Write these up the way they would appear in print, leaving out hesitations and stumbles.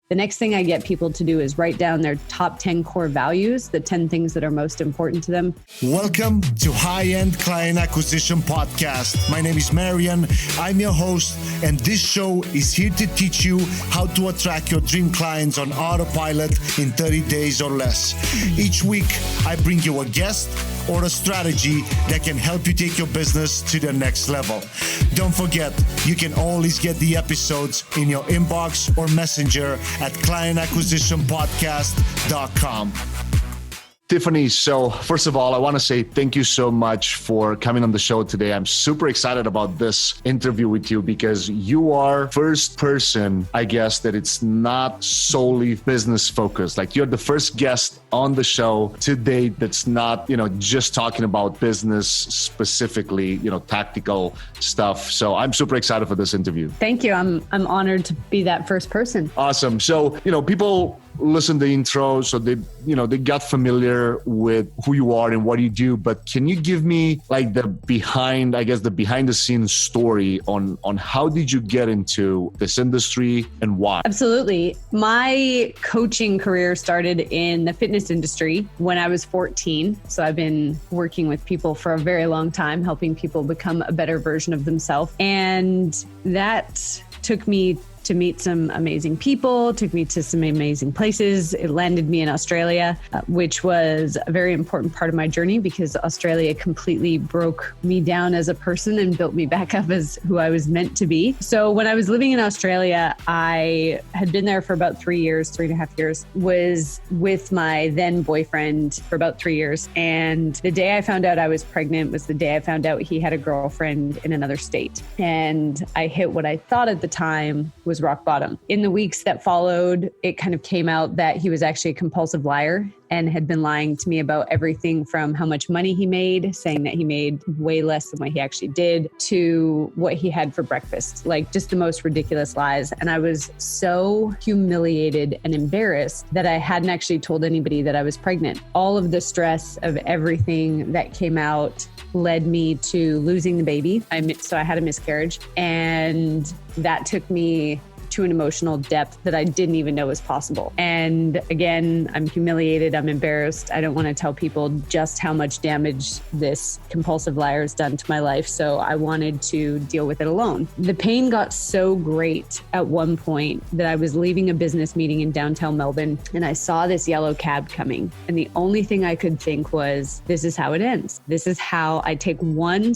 the next thing I get people to do is write down their top 10 core values, the 10 things that are most important to them. Welcome to High-End Client Acquisition Podcast. My name is Marian. I'm your host, and this show is here to teach you how to attract your dream clients on autopilot in 30 days or less. Each week, I bring you a guest or a strategy that can help you take your business to the next level. Don't forget, you can always get the episodes in your inbox or messenger at clientacquisitionpodcast.com. Tiffany, so first of all, I want to say thank you so much for coming on the show today. I'm super excited about this interview with you because you are first person, I guess, that it's not solely business focused. Like you're the first guest on the show to date that's not, just talking about business specifically, tactical stuff. So I'm super excited for this interview. Thank you. I'm honored to be that first person. Awesome. So, people listen to the intro, so they got familiar with who you are and what you do. But can you give me like the behind the scenes story on how did you get into this industry and why? Absolutely. My coaching career started in the fitness industry when I was 14. So I've been working with people for a very long time, helping people become a better version of themselves. And that took me to meet some amazing people, took me to some amazing places. It landed me in Australia, which was a very important part of my journey because Australia completely broke me down as a person and built me back up as who I was meant to be. So when I was living in Australia, I had been there for about 3.5 years, was with my then boyfriend for about 3 years. And the day I found out I was pregnant was the day I found out he had a girlfriend in another state. And I hit what I thought at the time was rock bottom. In the weeks that followed, it kind of came out that he was actually a compulsive liar and had been lying to me about everything from how much money he made, saying that he made way less than what he actually did, to what he had for breakfast, like just the most ridiculous lies. And I was so humiliated and embarrassed that I hadn't actually told anybody that I was pregnant. All of the stress of everything that came out led me to losing the baby. So I had a miscarriage, and that took me to an emotional depth that I didn't even know was possible. And again, I'm humiliated, I'm embarrassed. I don't want to tell people just how much damage this compulsive liar has done to my life. So I wanted to deal with it alone. The pain got so great at one point that I was leaving a business meeting in downtown Melbourne and I saw this yellow cab coming. And the only thing I could think was, this is how it ends. This is how I take one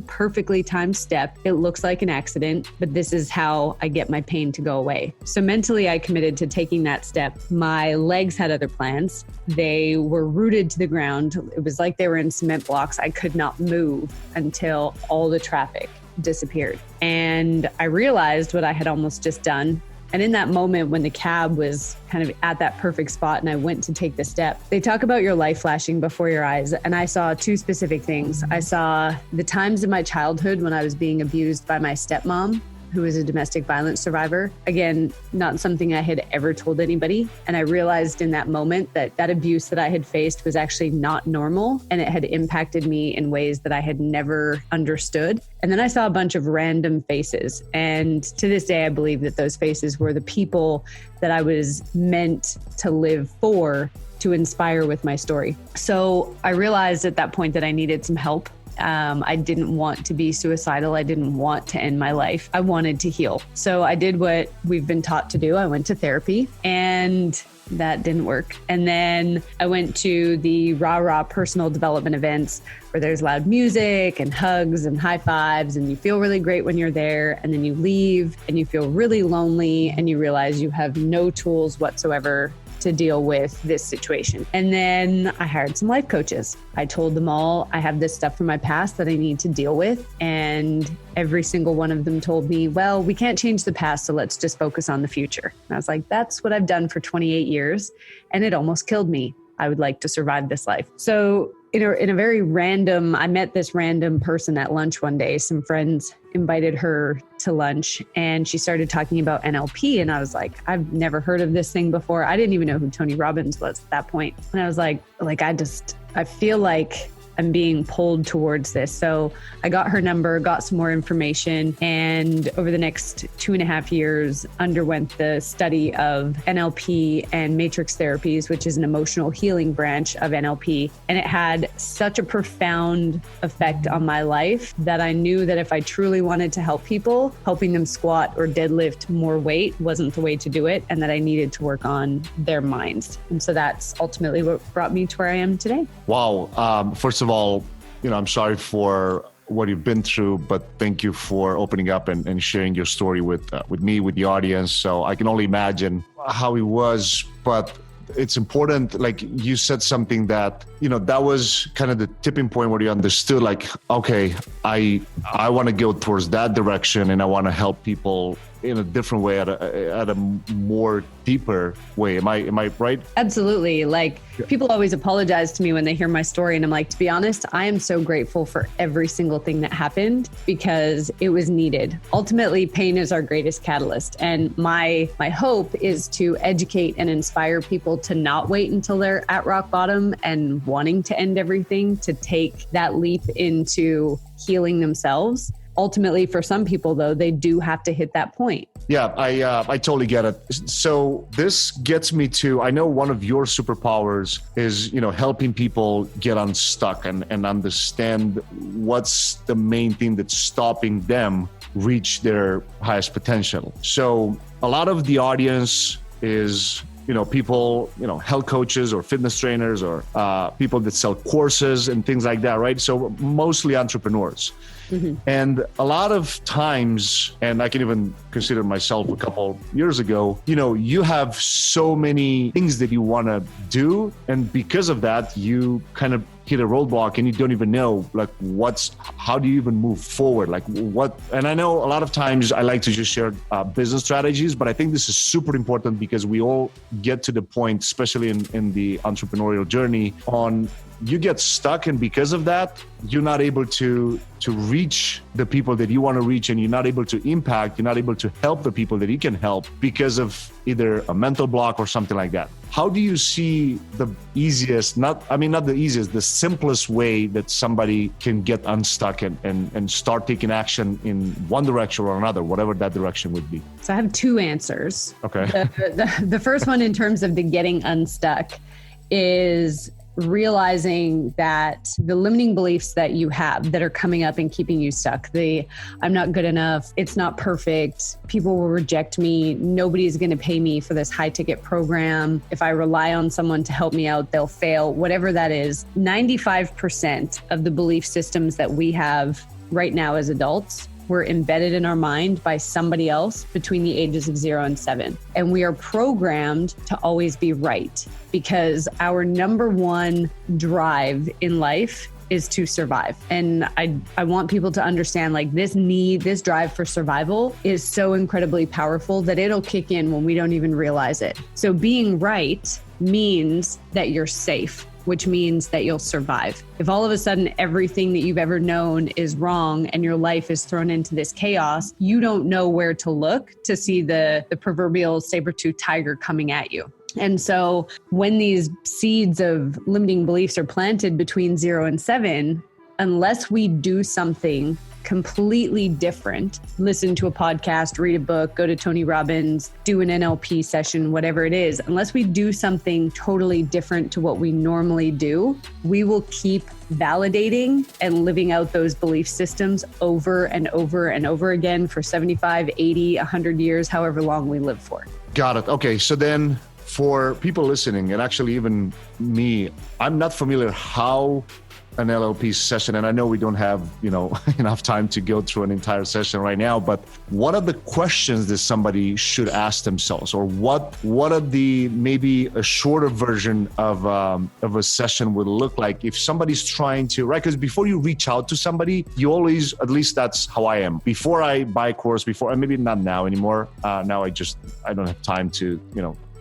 perfectly timed step. It looks like an accident, but this is how I get my pain to go away. So mentally, I committed to taking that step. My legs had other plans. They were rooted to the ground. It was like they were in cement blocks. I could not move until all the traffic disappeared. And I realized what I had almost just done. And in that moment when the cab was kind of at that perfect spot and I went to take the step, they talk about your life flashing before your eyes. And I saw two specific things. I saw the times in my childhood when I was being abused by my stepmom, who was a domestic violence survivor. Again, not something I had ever told anybody. And I realized in that moment that that abuse that I had faced was actually not normal. And it had impacted me in ways that I had never understood. And then I saw a bunch of random faces. And to this day, I believe that those faces were the people that I was meant to live for, to inspire with my story. So I realized at that point that I needed some help. I didn't want to be suicidal. I didn't want to end my life. I wanted to heal. So I did what we've been taught to do. I went to therapy and that didn't work. And then I went to the rah-rah personal development events where there's loud music and hugs and high fives and you feel really great when you're there. And then you leave and you feel really lonely and you realize you have no tools whatsoever to deal with this situation. And then I hired some life coaches. I told them all, I have this stuff from my past that I need to deal with. And every single one of them told me, well, we can't change the past, so let's just focus on the future. And I was like, that's what I've done for 28 years. And it almost killed me. I would like to survive this life. So in a very random, I met this random person at lunch one day. Some friends invited her to lunch and she started talking about NLP. And I was like, I've never heard of this thing before. I didn't even know who Tony Robbins was at that point. And I was like, I feel like I'm being pulled towards this. So I got her number, got some more information, and over the next 2.5 years, underwent the study of NLP and matrix therapies, which is an emotional healing branch of NLP. And it had such a profound effect on my life that I knew that if I truly wanted to help people, helping them squat or deadlift more weight wasn't the way to do it, and that I needed to work on their minds. And so that's ultimately what brought me to where I am today. Wow. First of all, I'm sorry for what you've been through, but thank you for opening up and sharing your story with me, with the audience. So I can only imagine how it was, but it's important. Like you said something that, that was kind of the tipping point where you understood like, okay, I want to go towards that direction and I want to help people in a different way, at a more deeper way. Am I right? Absolutely. Like people always apologize to me when they hear my story. And I'm like, to be honest, I am so grateful for every single thing that happened because it was needed. Ultimately, pain is our greatest catalyst. And my hope is to educate and inspire people to not wait until they're at rock bottom and wanting to end everything, to take that leap into healing themselves. Ultimately, for some people, though, they do have to hit that point. Yeah, I totally get it. So this gets me to, I know one of your superpowers is, helping people get unstuck and understand what's the main thing that's stopping them reach their highest potential. So a lot of the audience is people, health coaches or fitness trainers or people that sell courses and things like that, right? So mostly entrepreneurs. Mm-hmm. And a lot of times, and I can even consider myself a couple years ago, you have so many things that you want to do. And because of that, you kind of hit a roadblock and you don't even know how do you even move forward? And I know a lot of times I like to just share business strategies, but I think this is super important because we all get to the point, especially in the entrepreneurial journey, on you get stuck, and because of that, you're not able to reach the people that you want to reach, and you're not able to impact, you're not able to help the people that you can help because of either a mental block or something like that. How do you see the easiest, not the easiest, the simplest way that somebody can get unstuck and start taking action in one direction or another, whatever that direction would be? So I have two answers. Okay. The first one in terms of the getting unstuck is realizing that the limiting beliefs that you have that are coming up and keeping you stuck, I'm not good enough, it's not perfect, people will reject me, nobody's going to pay me for this high ticket program, if I rely on someone to help me out, they'll fail, whatever that is. 95% of the belief systems that we have right now as adults were embedded in our mind by somebody else between the ages of 0 and 7. And we are programmed to always be right because our number one drive in life is to survive. And I want people to understand this drive for survival is so incredibly powerful that it'll kick in when we don't even realize it. So being right means that you're safe, which means that you'll survive. If all of a sudden everything that you've ever known is wrong and your life is thrown into this chaos, you don't know where to look to see the proverbial saber-toothed tiger coming at you. And so when these seeds of limiting beliefs are planted between 0 and 7, unless we do something completely different, listen to a podcast, read a book, go to Tony Robbins, do an NLP session, whatever it is, unless we do something totally different to what we normally do, we will keep validating and living out those belief systems over and over and over again for 75, 80, 100 years, however long we live for. Got it. Okay. So then for people listening, and actually even me, I'm not familiar how an NLP session, and I know we don't have, enough time to go through an entire session right now, but what are the questions that somebody should ask themselves, or what are the, maybe a shorter version of a session would look like if somebody's trying to, right? Because before you reach out to somebody, you always, at least that's how I am. Before I buy a course, and maybe not now anymore. Now I don't have time to,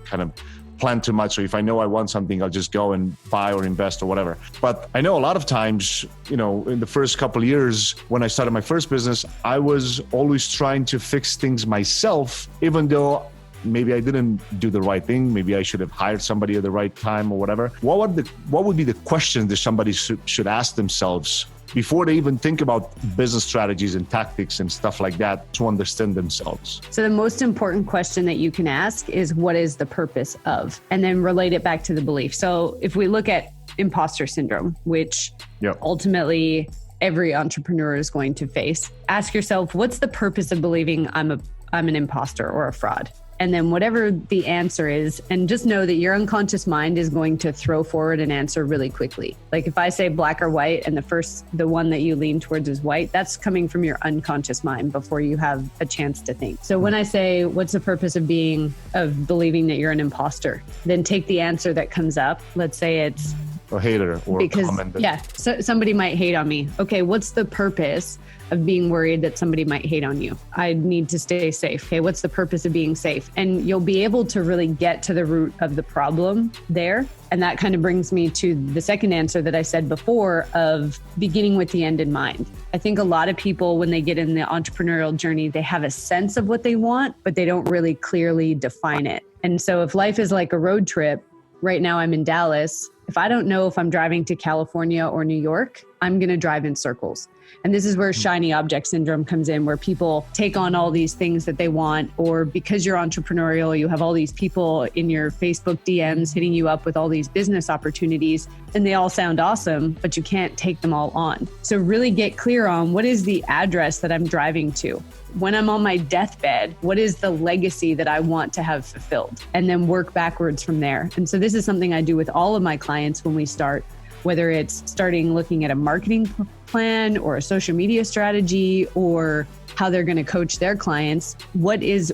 kind of plan too much. So if I know I want something, I'll just go and buy or invest or whatever. But I know a lot of times, in the first couple of years when I started my first business, I was always trying to fix things myself, even though maybe I didn't do the right thing. Maybe I should have hired somebody at the right time or whatever. What would be the questions that somebody should ask themselves before they even think about business strategies and tactics and stuff like that to understand themselves? So the most important question that you can ask is, what is the purpose of? And then relate it back to the belief. So if we look at imposter syndrome, which ultimately every entrepreneur is going to face, ask yourself, what's the purpose of believing I'm an imposter or a fraud? And then whatever the answer is, and just know that your unconscious mind is going to throw forward an answer really quickly. Like if I say black or white and the one that you lean towards is white, that's coming from your unconscious mind before you have a chance to think. So when I say, what's the purpose of believing that you're an imposter? Then take the answer that comes up. Let's say it's a hater or a comment. Yeah, so somebody might hate on me. Okay, what's the purpose of being worried that somebody might hate on you? I need to stay safe. Okay, what's the purpose of being safe? And you'll be able to really get to the root of the problem there. And that kind of brings me to the second answer that I said before of beginning with the end in mind. I think a lot of people, when they get in the entrepreneurial journey, they have a sense of what they want, but they don't really clearly define it. And so if life is like a road trip, right now I'm in Dallas. If I don't know if I'm driving to California or New York, I'm going to drive in circles. And this is where shiny object syndrome comes in, where people take on all these things that they want, or because you're entrepreneurial, you have all these people in your Facebook DMs hitting you up with all these business opportunities, and they all sound awesome, but you can't take them all on. So really get clear on, what is the address that I'm driving to? When I'm on my deathbed, what is the legacy that I want to have fulfilled? And then work backwards from there. And so this is something I do with all of my clients when we start, whether it's starting looking at a marketing plan or a social media strategy or how they're going to coach their clients. What is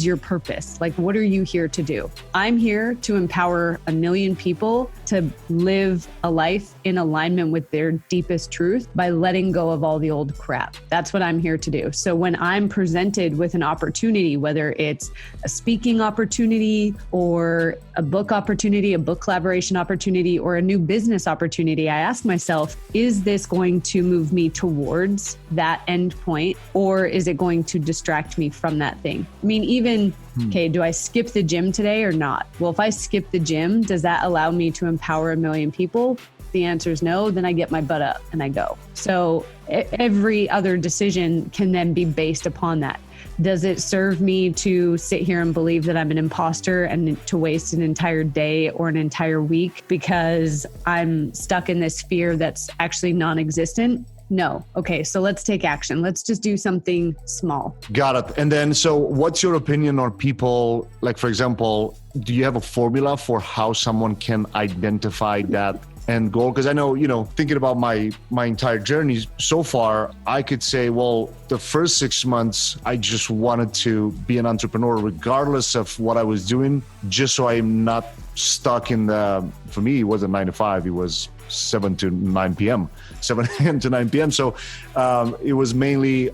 your purpose? Like, what are you here to do? I'm here to empower 1 million people to live a life in alignment with their deepest truth by letting go of all the old crap. That's what I'm here to do. So when I'm presented with an opportunity, whether it's a speaking opportunity or a book opportunity, a book collaboration opportunity, or a new business opportunity, I ask myself, is this going to move me towards that end point, or is it going to distract me from that thing? I mean, even, okay, do I skip the gym today or not? Well, if I skip the gym, does that allow me to empower 1 million people? If the answer is no, then I get my butt up and I go. So every other decision can then be based upon that. Does it serve me to sit here and believe that I'm an imposter and to waste an entire day or an entire week because I'm stuck in this fear that's actually non-existent? No. Okay, so let's take action. Let's just do something small. Got it. And then, so what's your opinion on people, like, for example, do you have a formula for how someone can identify that end goal? Because I know, thinking about my entire journey so far, I could say, well, the first 6 months, I just wanted to be an entrepreneur regardless of what I was doing, just so I'm not stuck in for me, it wasn't 9 to 5, it was 7 to 9 p.m., 7 a.m. to 9 p.m. So it was mainly,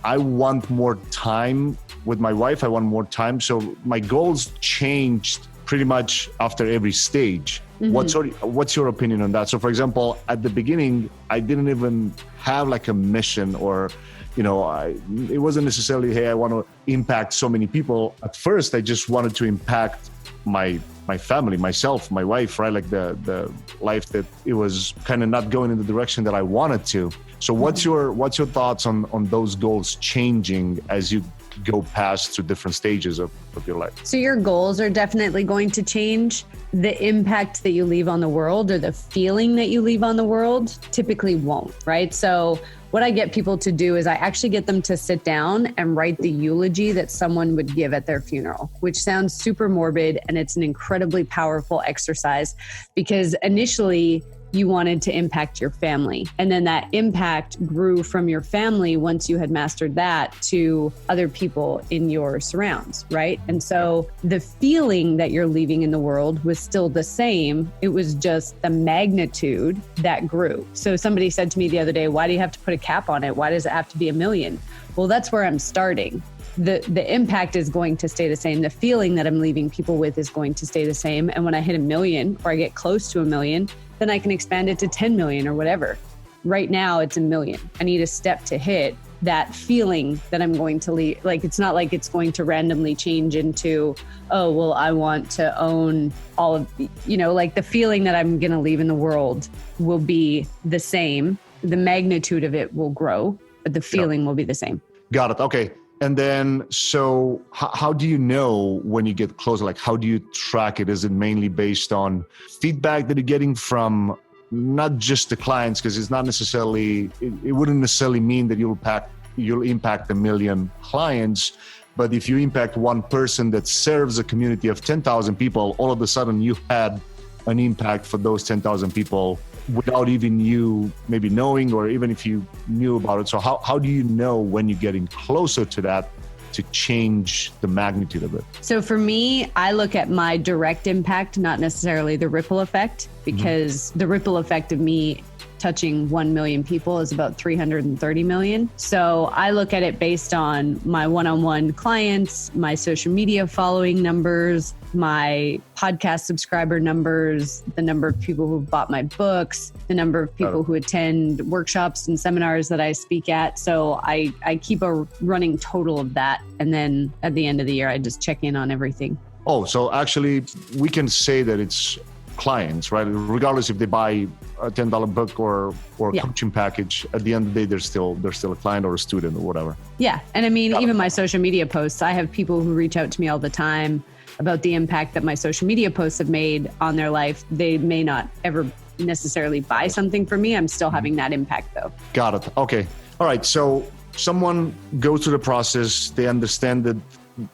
I want more time with my wife. I want more time. So my goals changed pretty much after every stage. Mm-hmm. What's your opinion on that? So for example, at the beginning, I didn't even have like a mission or, it wasn't necessarily, hey, I want to impact so many people. At first, I just wanted to impact my family, myself, my wife, right? Like the life that it was kind of not going in the direction that I wanted to. So what's your thoughts on those goals changing as you go past through different stages of your life? So your goals are definitely going to change. The impact that you leave on the world or the feeling that you leave on the world typically won't, right? So what I get people to do is I actually get them to sit down and write the eulogy that someone would give at their funeral, which sounds super morbid, and it's an incredibly powerful exercise because initially you wanted to impact your family. And then that impact grew from your family once you had mastered that to other people in your surrounds, right? And so the feeling that you're leaving in the world was still the same. It was just the magnitude that grew. So somebody said to me the other day, why do you have to put a cap on it? Why does it have to be 1 million? Well, that's where I'm starting. The impact is going to stay the same. The feeling that I'm leaving people with is going to stay the same. And when I hit 1 million or I get close to 1 million, then I can expand it to 10 million or whatever. Right now it's 1 million. I need a step to hit that feeling that I'm going to leave. Like, it's not like it's going to randomly change into, oh, well, I want to own all of, like the feeling that I'm going to leave in the world will be the same. The magnitude of it will grow, but the feeling will be the same. Got it. Okay. And then, so how do you know when you get closer? Like, how do you track it? Is it mainly based on feedback that you're getting from not just the clients? Because it's not necessarily, it wouldn't necessarily mean that you'll impact 1 million clients. But if you impact one person that serves a community of 10,000 people, all of a sudden you had an impact for those 10,000 people without even you maybe knowing, or even if you knew about it. So how do you know when you're getting closer to that to change the magnitude of it? So for me, I look at my direct impact, not necessarily the ripple effect, because the ripple effect of me touching 1 million people is about 330 million. So I look at it based on my one-on-one clients, my social media following numbers, my podcast subscriber numbers, the number of people who bought my books, the number of people who attend workshops and seminars that I speak at. So I keep a running total of that. And then at the end of the year, I just check in on everything. Oh, so actually we can say that it's clients, right? Regardless if they buy a $10 book or coaching package, at the end of the day, they're still a client or a student or whatever. Yeah. And I mean, even my social media posts, I have people who reach out to me all the time about the impact that my social media posts have made on their life. They may not ever necessarily buy something from me. I'm still having that impact though. Got it. Okay. All right. So someone goes through the process, they understand that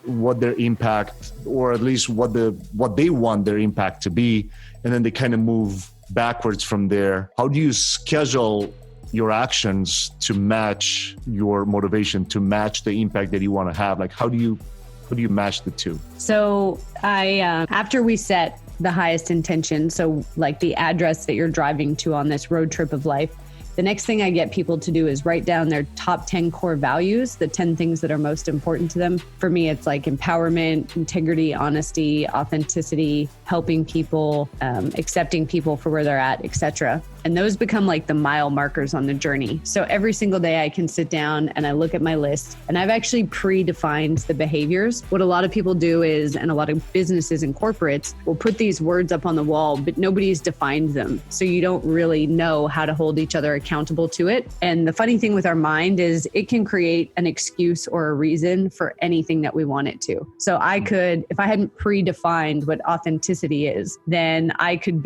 what their impact, or at least what they want their impact to be, and then they kind of move backwards from there. How do you schedule your actions to match your motivation, to match the impact that you want to have? Like, how do you match the two? So after we set the highest intention, so like the address that you're driving to on this road trip of life, the next thing I get people to do is write down their top 10 core values, the 10 things that are most important to them. For me, it's like empowerment, integrity, honesty, authenticity, helping people, accepting people for where they're at, etc. And those become like the mile markers on the journey. So every single day I can sit down and I look at my list, and I've actually predefined the behaviors. What a lot of people do is, and a lot of businesses and corporates will put these words up on the wall, but nobody's defined them. So you don't really know how to hold each other accountable to it. And the funny thing with our mind is it can create an excuse or a reason for anything that we want it to. So I could, if I hadn't predefined what authenticity is, then I could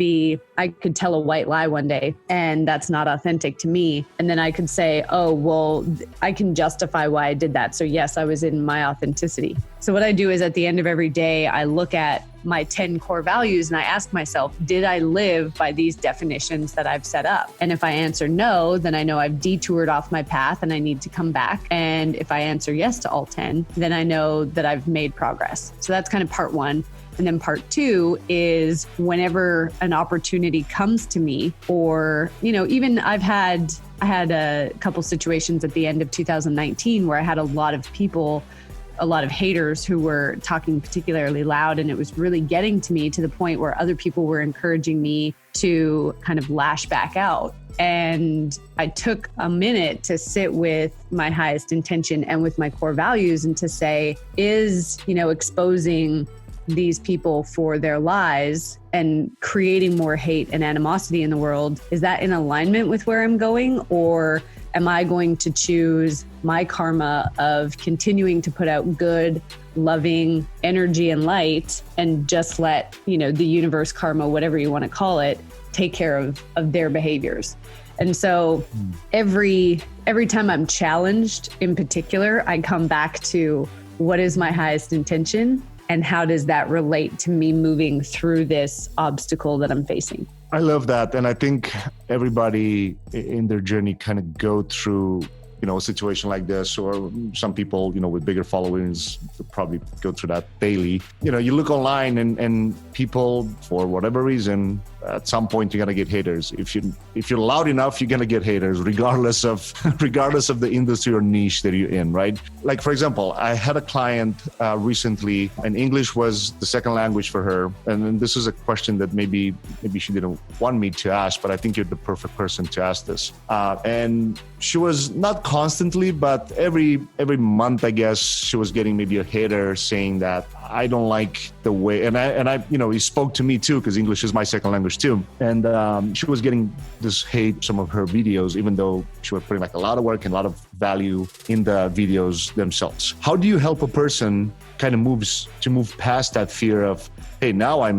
tell a white lie one day, and that's not authentic to me. And then I could say, oh, well, I can justify why I did that. So yes, I was in my authenticity. So what I do is at the end of every day, I look at my 10 core values and I ask myself, did I live by these definitions that I've set up? And if I answer no, then I know I've detoured off my path and I need to come back. And if I answer yes to all 10, then I know that I've made progress. So that's kind of part one. And then part two is whenever an opportunity comes to me, or, even I had a couple situations at the end of 2019 where I had a lot of haters who were talking particularly loud, and it was really getting to me to the point where other people were encouraging me to kind of lash back out. And I took a minute to sit with my highest intention and with my core values and to say, is, exposing these people for their lies and creating more hate and animosity in the world, is that in alignment with where I'm going? Or am I going to choose my karma of continuing to put out good, loving energy and light and just let, the universe, karma, whatever you want to call it, take care of their behaviors? And so every time I'm challenged in particular, I come back to what is my highest intention and how does that relate to me moving through this obstacle that I'm facing? I love that. And I think everybody in their journey kind of go through, a situation like this, or some people, with bigger followings probably go through that daily. You look online and people, for whatever reason, at some point you're gonna get haters. If you're loud enough, you're gonna get haters, regardless of the industry or niche that you're in, right? Like, for example, I had a client recently, and English was the second language for her. And this is a question that maybe she didn't want me to ask, but I think you're the perfect person to ask this. And she was not constantly, but every month, I guess, she was getting maybe a hater saying that I don't like the way, and I he spoke to me too, because English is my second language too. And she was getting this hate, some of her videos, even though she was putting like a lot of work and a lot of value in the videos themselves. How do you help a person kind of move past that fear of, hey, now I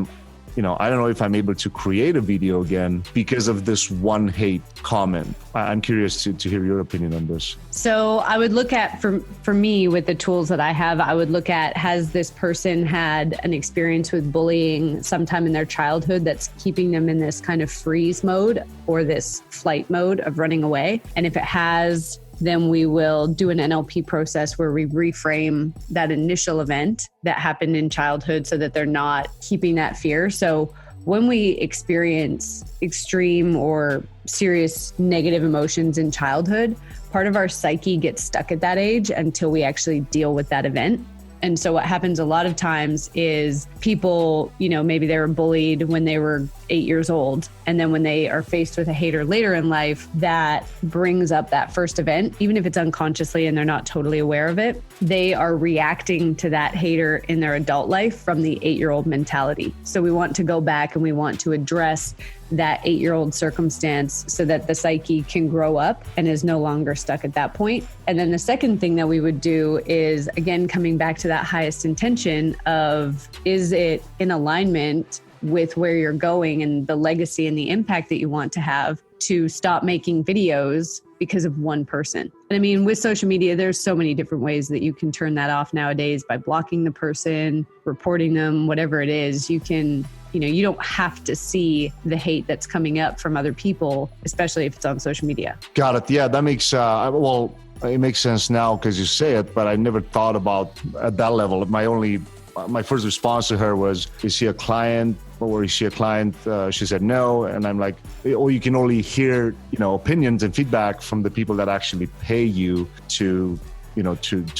don't know if I'm able to create a video again because of this one hate comment? I'm curious to hear your opinion on this. So I would look at, for me, with the tools that I have, I would look at, has this person had an experience with bullying sometime in their childhood that's keeping them in this kind of freeze mode or this flight mode of running away? And if it has, then we will do an NLP process where we reframe that initial event that happened in childhood so that they're not keeping that fear. So when we experience extreme or serious negative emotions in childhood, part of our psyche gets stuck at that age until we actually deal with that event. And so what happens a lot of times is people, maybe they were bullied when they were 8 years old. And then when they are faced with a hater later in life, that brings up that first event, even if it's unconsciously and they're not totally aware of it, they are reacting to that hater in their adult life from the 8-year-old mentality. So we want to go back and we want to address that 8-year-old circumstance so that the psyche can grow up and is no longer stuck at that point. And then the second thing that we would do is, again, coming back to that highest intention of, is it in alignment with where you're going and the legacy and the impact that you want to have, to stop making videos because of one person? And I mean, with social media, there's so many different ways that you can turn that off nowadays, by blocking the person, reporting them, whatever it is. You can, you don't have to see the hate that's coming up from other people, especially if it's on social media. Got it. Yeah, that makes, it makes sense now because you say it, but I never thought about at that level. My first response to her was, is she a client? Or is she a client? She said no. And I'm like, oh, you can only hear, opinions and feedback from the people that actually pay you to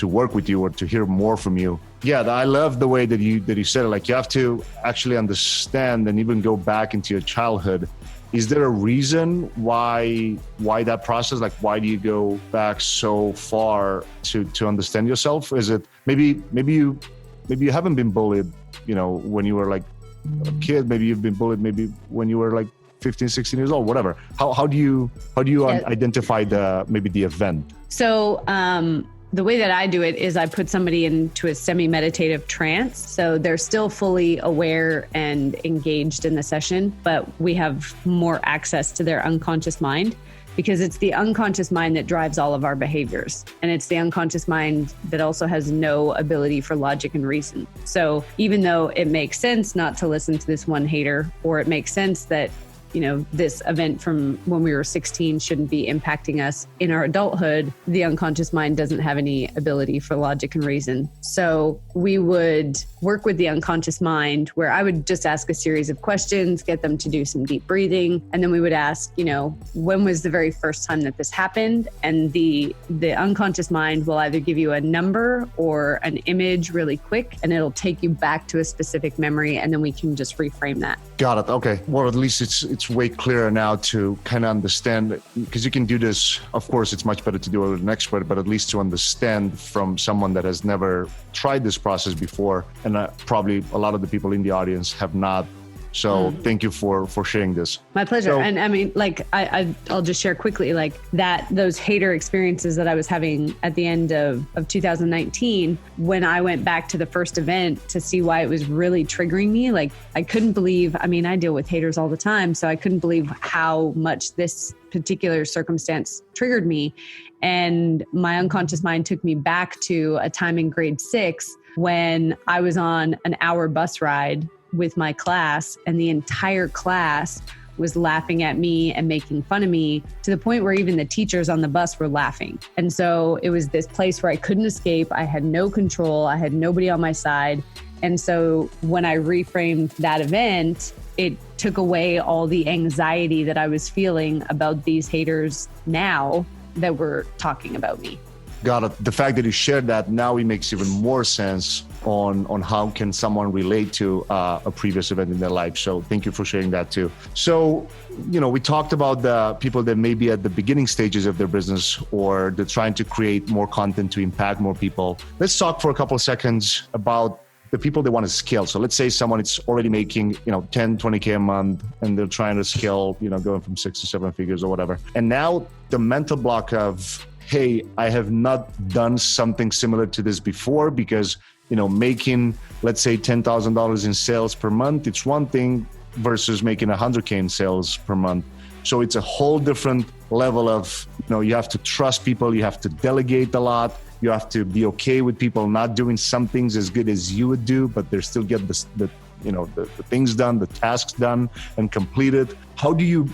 work with you or to hear more from you. Yeah, I love the way that you said it. Like, you have to actually understand and even go back into your childhood. Is there a reason why that process? Like, why do you go back so far to understand yourself? Is it maybe you haven't been bullied, when you were like a kid? Maybe you've been bullied maybe when you were like 15, 16 years old, whatever. How do you identify the event? So the way that I do it is I put somebody into a semi-meditative trance. So they're still fully aware and engaged in the session, but we have more access to their unconscious mind, because it's the unconscious mind that drives all of our behaviors. And it's the unconscious mind that also has no ability for logic and reason. So even though it makes sense not to listen to this one hater, or it makes sense that, this event from when we were 16 shouldn't be impacting us in our adulthood, the unconscious mind doesn't have any ability for logic and reason. So we would work with the unconscious mind, where I would just ask a series of questions, get them to do some deep breathing. And then we would ask, when was the very first time that this happened? And the unconscious mind will either give you a number or an image really quick, and it'll take you back to a specific memory. And then we can just reframe that. Got it. Okay. Well, at least it's way clearer now to kind of understand, because you can do this. Of course, it's much better to do it with an expert, but at least to understand from someone that has never tried this process before. And probably a lot of the people in the audience have not. So thank you for sharing this. My pleasure. So, and I mean, like, I'll just share quickly, like those hater experiences that I was having at the end of 2019, when I went back to the first event to see why it was really triggering me. Like, I couldn't believe, I deal with haters all the time. So I couldn't believe how much this particular circumstance triggered me. And my unconscious mind took me back to a time in grade 6 when I was on an hour bus ride with my class, and the entire class was laughing at me and making fun of me, to the point where even the teachers on the bus were laughing. And so it was this place where I couldn't escape. I had no control. I had nobody on my side. And so when I reframed that event it took away all the anxiety that I was feeling about these haters now that were talking about me. Got it. The fact that you shared that, now it makes even more sense on how can someone relate to a previous event in their life. So thank you for sharing that too. So, we talked about the people that may be at the beginning stages of their business, or they're trying to create more content to impact more people. Let's talk for a couple of seconds about the people that want to scale. So let's say someone is already making, 10, 20K a month, and they're trying to scale, going from 6 to 7 figures or whatever. And now the mental block of, hey, I have not done something similar to this before, because, making, let's say $10,000 in sales per month, it's one thing versus making 100K in sales per month. So it's a whole different level of, you have to trust people, you have to delegate a lot, you have to be okay with people not doing some things as good as you would do, but they still get the things done, the tasks done and completed. How do you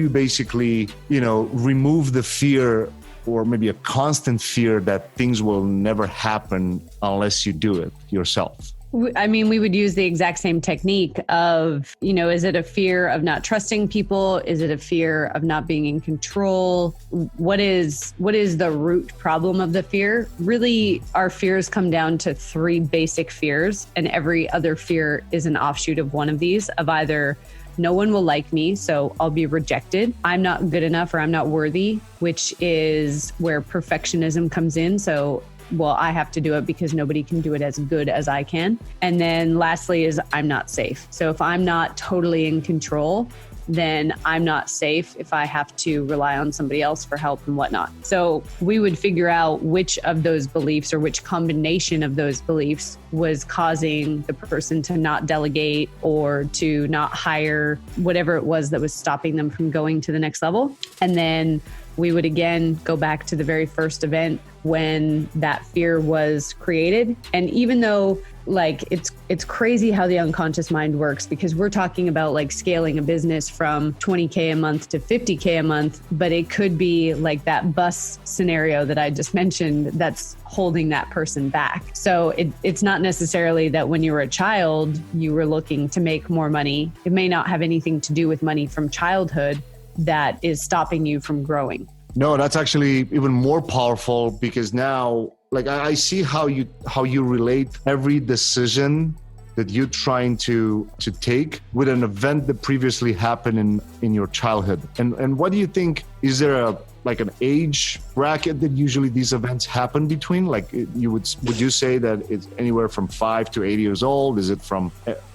basically, remove the fear, or maybe a constant fear that things will never happen unless you do it yourself? I mean, we would use the exact same technique of, is it a fear of not trusting people? Is it a fear of not being in control? What is the root problem of the fear? Really, our fears come down to 3 basic fears, and every other fear is an offshoot of one of these, of either no one will like me, so I'll be rejected. I'm not good enough, or I'm not worthy, which is where perfectionism comes in. So, I have to do it because nobody can do it as good as I can. And then lastly is I'm not safe. So if I'm not totally in control, then I'm not safe if I have to rely on somebody else for help and whatnot. So we would figure out which of those beliefs, or which combination of those beliefs, was causing the person to not delegate or to not hire, whatever it was that was stopping them from going to the next level. And then we would again go back to the very first event when that fear was created. And even though it's crazy how the unconscious mind works, because we're talking about scaling a business from 20K a month to 50K a month, but it could be like that bus scenario that I just mentioned that's holding that person back. So it's not necessarily that when you were a child, you were looking to make more money. It may not have anything to do with money from childhood that is stopping you from growing. No, that's actually even more powerful, because now, I see how you relate every decision that you're trying to take with an event that previously happened in your childhood. And what do you think? Is there an age bracket that usually these events happen between? Would you say that it's anywhere from 5 to 80 years old? Is it from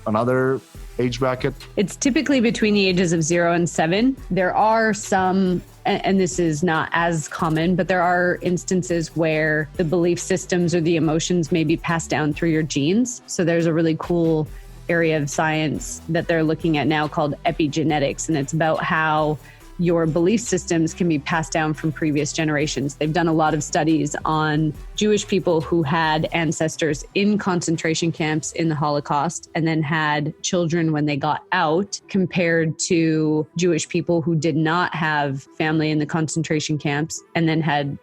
another age bracket? It's typically between the ages of 0 and 7. There are some, and this is not as common, but there are instances where the belief systems or the emotions may be passed down through your genes. So there's a really cool area of science that they're looking at now called epigenetics, and it's about how your belief systems can be passed down from previous generations. They've done a lot of studies on Jewish people who had ancestors in concentration camps in the Holocaust and then had children when they got out, compared to Jewish people who did not have family in the concentration camps and then had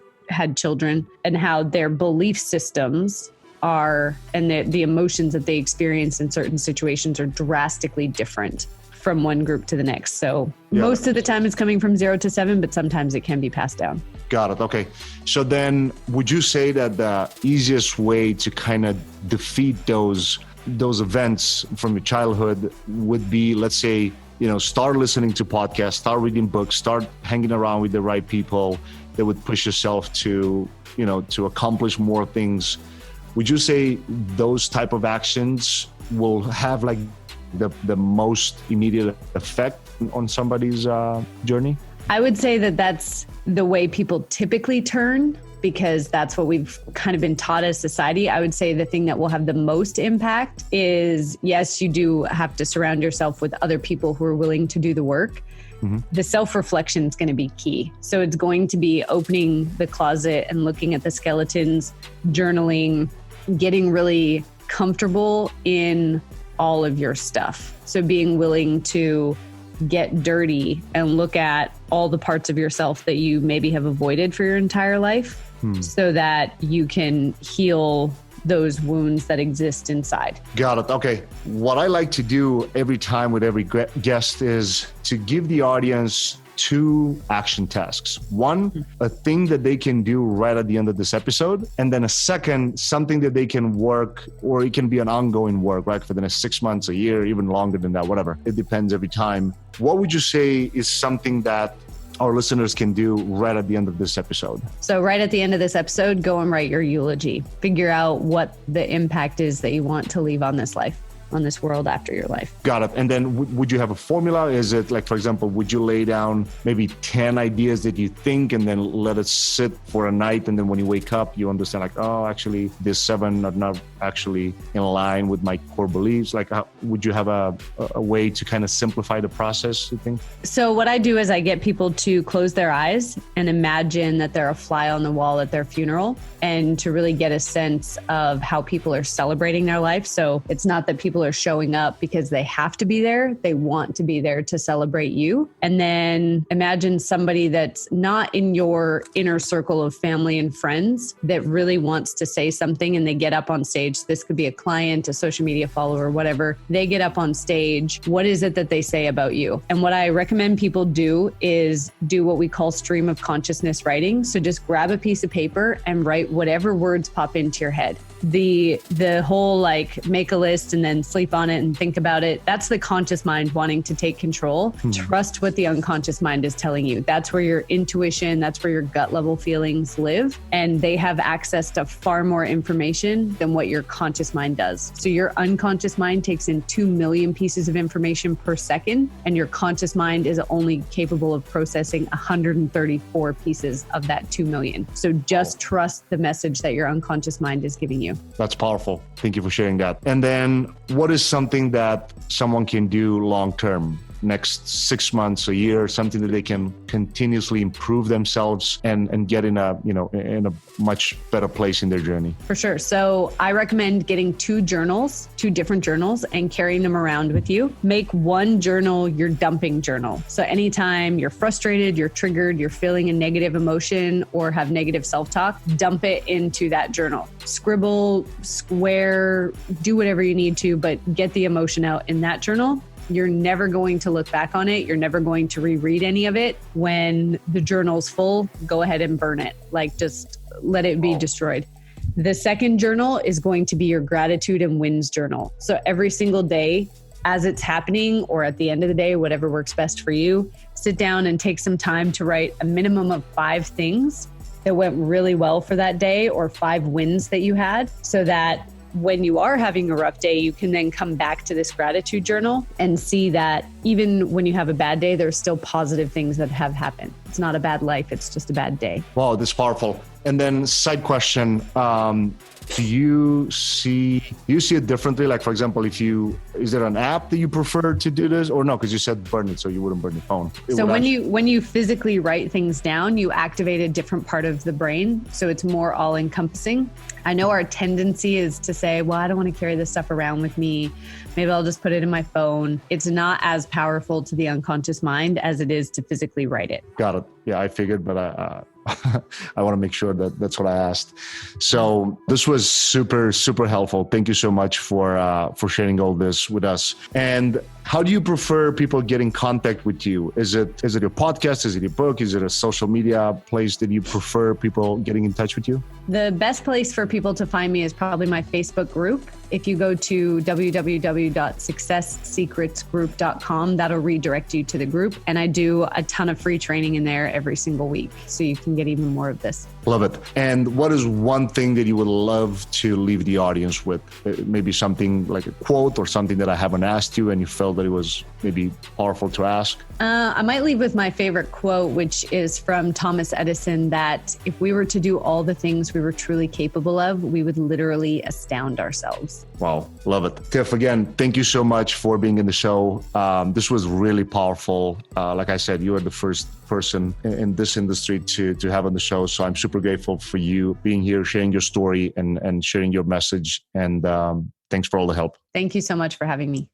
children, and how their belief systems are, and the emotions that they experience in certain situations are drastically different from one group to the next. So most of the time it's coming from 0 to 7, but sometimes it can be passed down. Got it. Okay. So then would you say that the easiest way to kind of defeat those events from your childhood would be, let's say, start listening to podcasts, start reading books, start hanging around with the right people that would push yourself to accomplish more things? Would you say those type of actions will have the most immediate effect on somebody's journey? I would say that that's the way people typically turn, because that's what we've kind of been taught as society. I would say the thing that will have the most impact is, yes, you do have to surround yourself with other people who are willing to do the work. Mm-hmm. The self-reflection is going to be key. So it's going to be opening the closet and looking at the skeletons, journaling, getting really comfortable in all of your stuff. So being willing to get dirty and look at all the parts of yourself that you maybe have avoided for your entire life, so that you can heal those wounds that exist inside. Got it. Okay. What I like to do every time with every guest is to give the audience 2 action tasks. One, a thing that they can do right at the end of this episode. And then a second, something that they can work, or it can be an ongoing work, right? For the next 6 months, a year, even longer than that, whatever. It depends every time. What would you say is something that our listeners can do right at the end of this episode? So right at the end of this episode, go and write your eulogy. Figure out what the impact is that you want to leave on this life, on this world after your life. Got it. And then would you have a formula? Is it like, for example, would you lay down maybe 10 ideas that you think and then let it sit for a night? And then when you wake up, you understand like, oh, actually these 7 are not actually in line with my core beliefs. Like, would you have a way to kind of simplify the process, you think? So what I do is I get people to close their eyes and imagine that they're a fly on the wall at their funeral, and to really get a sense of how people are celebrating their life. So it's not that people are showing up because they have to be there. They want to be there to celebrate you. And then imagine somebody that's not in your inner circle of family and friends that really wants to say something, and they get up on stage. This could be a client, a social media follower, whatever. They get up on stage. What is it that they say about you? And what I recommend people do is do what we call stream of consciousness writing. So just grab a piece of paper and write whatever words pop into your head. The whole like make a list and then sleep on it and think about it, that's the conscious mind wanting to take control. Trust what the unconscious mind is telling you. That's where your intuition, that's where your gut level feelings live. And they have access to far more information than what your conscious mind does. So your unconscious mind takes in 2 million pieces of information per second, and your conscious mind is only capable of processing 134 pieces of that 2 million. So just trust the message that your unconscious mind is giving you. That's powerful. Thank you for sharing that. And then what is something that someone can do long-term? Next 6 months, a year, something that they can continuously improve themselves and get in a much better place in their journey? For sure. So I recommend getting 2 different journals, and carrying them around with you. Make one journal your dumping journal. So anytime you're frustrated, you're triggered, you're feeling a negative emotion or have negative self-talk, dump it into that journal. Scribble, square, do whatever you need to, but get the emotion out in that journal. You're never going to look back on it. You're never going to reread any of it. When the journal's full, go ahead and burn it. Like, just let it be destroyed. The second journal is going to be your gratitude and wins journal. So every single day, as it's happening, or at the end of the day, whatever works best for you, sit down and take some time to write a minimum of 5 things that went really well for that day, or 5 wins that you had, so that when you are having a rough day, you can then come back to this gratitude journal and see that even when you have a bad day, there's still positive things that have happened. It's not a bad life. It's just a bad day. Wow, that's powerful. And then side question, do you see it differently? Like, for example, is there an app that you prefer to do this, or no? Because you said burn it, so you wouldn't burn your phone. So when you physically write things down, you activate a different part of the brain. So it's more all encompassing. I know our tendency is to say, well, I don't want to carry this stuff around with me. Maybe I'll just put it in my phone. It's not as powerful to the unconscious mind as it is to physically write it. Got it. Yeah, I figured, but I want to make sure that that's what I asked. So this was super, super helpful. Thank you so much for sharing all this with us. And how do you prefer people get in contact with you? Is it your podcast? Is it your book? Is it a social media place that you prefer people getting in touch with you? The best place for people to find me is probably my Facebook group. If you go to www.successsecretsgroup.com, that'll redirect you to the group. And I do a ton of free training in there every single week, so you can get even more of this. Love it. And what is one thing that you would love to leave the audience with? Maybe something like a quote or something that I haven't asked you and you felt that it was maybe powerful to ask? I might leave with my favorite quote, which is from Thomas Edison, that if we were to do all the things we were truly capable of, we would literally astound ourselves. Wow. Love it. Tiff, again, thank you so much for being in the show. This was really powerful. Like I said, you are the first person in this industry to have on the show. So I'm super grateful for you being here, sharing your story and sharing your message. And thanks for all the help. Thank you so much for having me.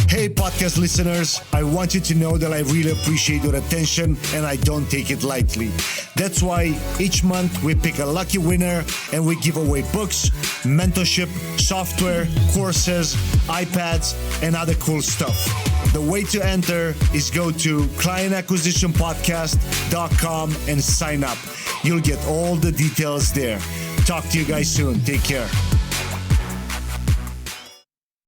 Hey Hey, podcast listeners, I want you to know that I really appreciate your attention and I don't take it lightly. That's why each month we pick a lucky winner and we give away books, mentorship, software, courses, iPads, and other cool stuff. The way to enter is go to clientacquisitionpodcast.com and sign up. You'll get all the details there. Talk to you guys soon. Take care.